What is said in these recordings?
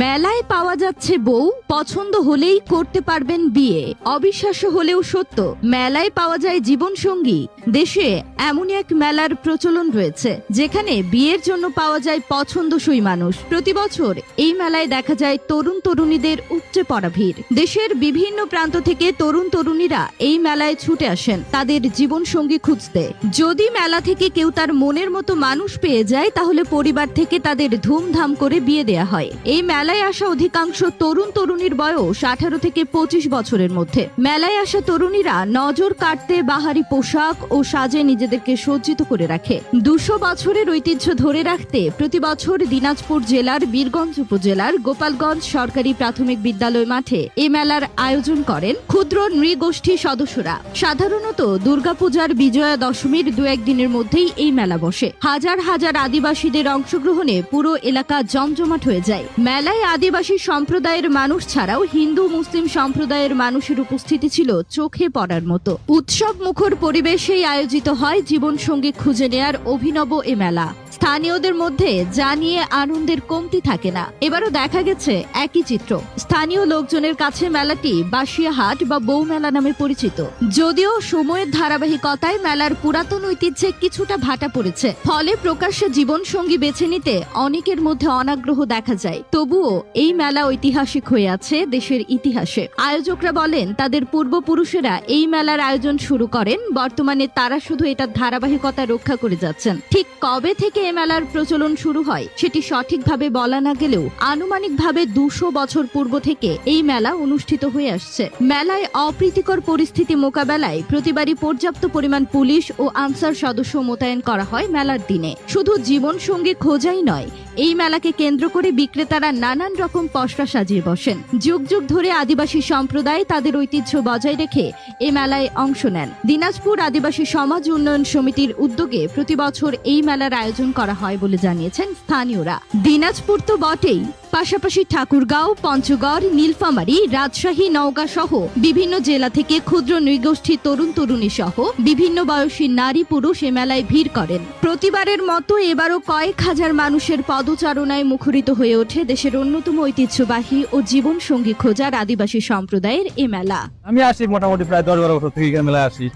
মেলায় পাওয়া যাচ্ছে বউ, পছন্দ হলেই করতে পারবেন বিয়ে। অবিশ্বাস্য হলেও সত্য, মেলায় পাওয়া যায় জীবন সঙ্গী। দেশে এমনই এক মেলার প্রচলন রয়েছে যেখানে বিয়ের জন্য পাওয়া যায় পছন্দসই মানুষ। প্রতি বছর এই মেলায় দেখা যায় তরুণ তরুণীদের উপচে পড়া ভিড়। দেশের বিভিন্ন প্রান্ত থেকে তরুণ তরুণীরা এই মেলায় ছুটে আসেন তাদের জীবন সঙ্গী খুঁজতে। যদি মেলা থেকে কেউ তার মনের মতো মানুষ পেয়ে যায় তাহলে পরিবার থেকে তাদের ধুমধাম করে বিয়ে দেয়া হয়। এই মেলায় আসা অধিকাংশ তরুণ তরুণীর বয়স 18 থেকে 25 বছরের মধ্যে। মেলায় আসা তরুণীরা নজর কাটতে বাহারি পোশাক ও সাজে নিজেদেরকে সজ্জিত করে রাখে। 200 বছরের ঐতিহ্য ধরে রাখতে প্রতি বছর দিনাজপুর জেলার বীরগঞ্জ উপজেলার গোপালগঞ্জ সরকারি প্রাথমিক বিদ্যালয় মাঠে এই মেলার আয়োজন করেন ক্ষুদ্র নৃগোষ্ঠী সদস্যরা। সাধারণত দুর্গাপূজার বিজয়া দশমীর 2-1 দিনের মধ্যেই এই মেলা বসে। হাজার হাজার আদিবাসীদের অংশগ্রহণে পুরো এলাকা জমজমাট হয়ে যায়। মেলায় আদিবাসী সম্প্রদায়ের মানুষ ছাড়াও হিন্দু মুসলিম সম্প্রদায়ের মানুষের উপস্থিতি ছিল চোখে পড়ার মতো। উৎসব মুখর পরিবেশেই আয়োজিত হয় জীবন সঙ্গী খুঁজে নেয়ার অভিনব এ মেলা। স্থানীয়দের মধ্যে যা নিয়ে আনন্দের কমতি থাকে না। এবারও দেখা গেছে একই চিত্র। স্থানীয় লোকজনের কাছে মেলাটি বাসিয়াহাট বা বউ মেলা নামে পরিচিত। যদিও সময়ের ধারাবাহিকতায় মেলার পুরাতন ঐতিহ্যে কিছুটা ভাটা পড়েছে, ফলে প্রকাশ্যে জীবন সঙ্গী বেছে নিতে অনেকের মধ্যে অনাগ্রহ দেখা যায়। তবুও এই মেলা ঐতিহাসিক হয়ে আছে দেশের ইতিহাসে। আয়োজকরা বলেন তাদের পূর্বপুরুষেরা এই মেলার আয়োজন শুরু করেন, বর্তমানে তারা শুধু এটার ধারাবাহিকতা রক্ষা করে যাচ্ছেন। ঠিক কবে থেকে এই মেলার প্রচলন শুরু হয় সেটি সঠিকভাবে বলা না গেলেও আনুমানিকভাবে 200 বছর পূর্ব থেকে এই মেলা অনুষ্ঠিত হয়ে আসছে। মেলায় অপ্রীতিকর পরিস্থিতি মোকাবেলায় প্রতিবারই পর্যাপ্ত পরিমাণ পুলিশ ও আনসার সদস্য মোতায়েন করা হয় মেলার দিনে। শুধু জীবন সঙ্গী খোঁজাই নয়, এই মেলাকে কেন্দ্র করে বিক্রেতারা নানান রকম পসরা সাজিয়ে বসেন। যুগ যুগ ধরে আদিবাসী সম্প্রদায় তাদের ঐতিহ্য বজায় রেখে এই মেলায় অংশ নেন। দিনাজপুর আদিবাসী সমাজ উন্নয়ন সমিতির উদ্যোগে প্রতি বছর এই মেলার আয়োজন করা হয় বলে জানিয়েছেন স্থানীয়রা। দিনাজপুর তো বটেই, পাশাপাশি ঠাকুরগাঁও, পঞ্চগড়, নীলফামারী, রাজশাহী, নওগাঁ সহ বিভিন্ন জেলা থেকে ক্ষুদ্র নৃগোষ্ঠী তরুণ তরুণী সহ বিভিন্ন বয়সী নারী পুরুষ এ মেলায় ভিড় করেন। প্রতিবারের মতো এবারও কয়েক হাজার মানুষের পদচারণায় মুখরিত হয়ে ওঠে দেশের অন্যতম ঐতিহ্যবাহী ও জীবন সঙ্গী খোঁজার আদিবাসী সম্প্রদায়ের এ মেলা। আমি আসি মোটামুটি প্রায় 10-12 বছর থেকে মেলায় আসি।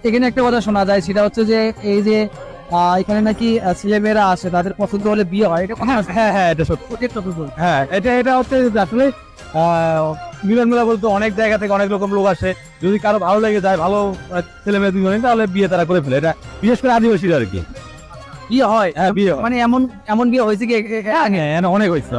এখানে একটা কথা শোনা যায়, সেটা হচ্ছে যে এই যে এখানে নাকি ছেলেমেয়েরা আসে, তাদের পছন্দ হলে বিয়ে হয়। হ্যাঁ এটা সত্যি। হ্যাঁ এটা হচ্ছে আসলে মিলন মেলা বলতে অনেক জায়গা থেকে অনেক রকম লোক আসে। যদি কারো ভালো লেগে যায়, ভালো ছেলে মেয়ে দুজনে, তাহলে বিয়ে তারা করে ফেলে। এটা বিশেষ করে আদিবাসীরা আর কি বিয়ে হয়। হ্যাঁ বিয়ে হয়, মানে এমন বিয়ে হয়েছে কি? হ্যাঁ অনেক হয়েছে।